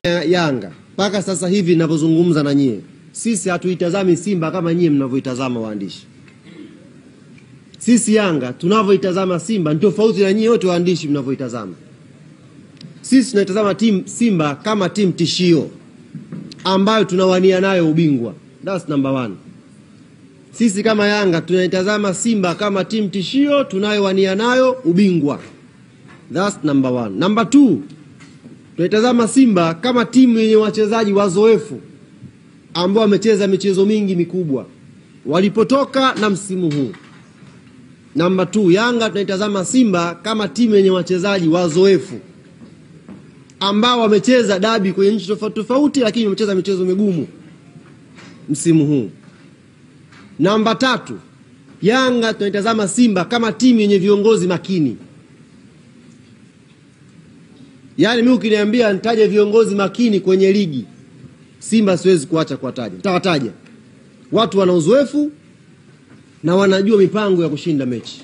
Yanga mpaka sasa hivi ninapozungumza na nyie, sisi hatuitazami Simba kama nyie mnavyoitazama waandishi. Sisi Yanga tunavyoitazama Simba ni tofauti na nyie wote waandishi mnavyoitazama. Sisi tunaitazama Simba kama timu tishio ambayo tunawania nayo ubingwa. That's number one. Sisi kama Yanga tunaitazama Simba kama timu tishio tunayowania nayo ubingwa. That's number one. Number two, tunaitazama Simba kama timu yenye wachezaji wazoefu ambao wamecheza michezo mingi mikubwa walipotoka na msimu huu. Number two, Yanga tunaitazama Simba kama timu yenye wachezaji wazoefu ambao wamecheza dabi kwenye nchi tofauti tofauti, lakini wamecheza michezo migumu msimu huu. Namba tatu, Yanga tunaitazama Simba kama timu yenye viongozi makini. Yaani mimi ukiniambia nitaje viongozi makini kwenye ligi, Simba siwezi kuacha kuwataja. Nitawataja. Watu wana uzoefu na wanajua mipango ya kushinda mechi.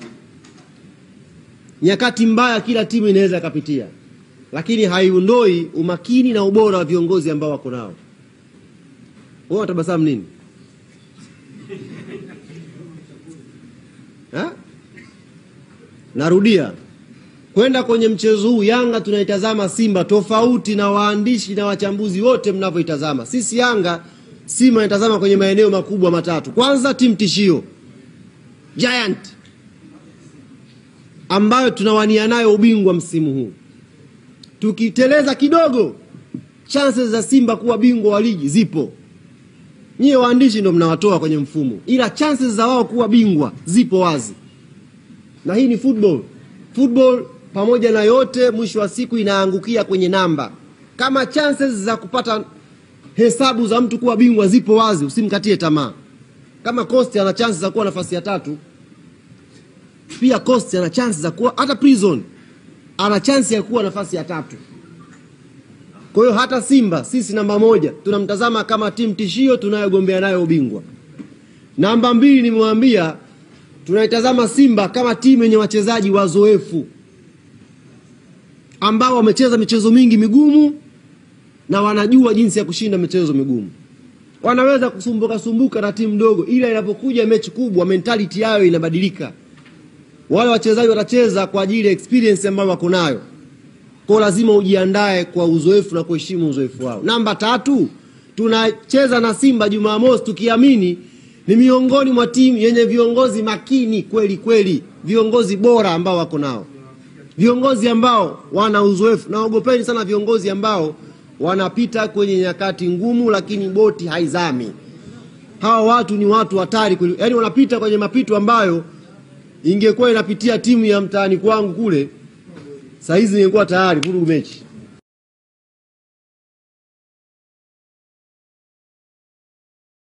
Nyakati mbaya kila timu inaweza kupitia, lakini haiondoi umakini na ubora wa viongozi ambao wako nao. Wewe utabasamu nini? Narudia. Kwenda kwenye mchezo huu Yanga tunaitazama Simba tofauti na waandishi na wachambuzi wote mnavyoitazama. Sisi Yanga Simba inatazama kwenye maeneo makubwa matatu. Kwanza, timu tishio, Giant, ambayo tunawania nayo ubingwa msimu huu. Tukiteleza kidogo, chances za Simba kuwa bingwa wa ligi zipo. Nyie waandishi ndio mnawatoa kwenye mfumo, ila chances za wao kuwa bingwa zipo wazi. Na hii ni football. Football pamoja na yote mwisho wa siku inaangukia kwenye namba. Kama chances za kupata hesabu za mtu kuwa bingwa zipo wazi, usimkatie tamaa. Kama Coast ana chances za kuwa nafasi ya 3, pia Coast ana chances za kuwa, hata Prison ana chance ya kuwa nafasi ya 3. Kwa hiyo hata Simba sisi namba 1 tunamtazama kama timu tishio tunayogombea nayo ubingwa. Namba 2, nimemwambia tunaitazama Simba kama timu yenye wachezaji wazoefu ambao wamecheza michezo mingi migumu na wanajua jinsi ya kushinda michezo migumu. Wanaweza kusumbuka na timu ndogo, ila inapokuja mechi kubwa mentality yao inabadilika. Wale wachezaji watacheza kwa ajili ya experience ambayo wako nayo. Kwa lazima ujiandae kwa uzoefu na kuheshimu uzoefu wao. Namba 3, tunacheza na Simba Jumamosi tukiamini ni miongoni mwa timu yenye viongozi makini kweli kweli, viongozi bora ambao wako nao. Viongozi ambao wana uzoefu. Naogopeni sana viongozi ambao wanapita kwenye nyakati ngumu lakini boti haizami. Hawa watu ni watu hatari kweli. Yaani wanapita kwenye mapito ambayo ingekuwa inapitia timu ya mtaani kwangu kule, saa hizi ingekuwa tayari vurugu mechi.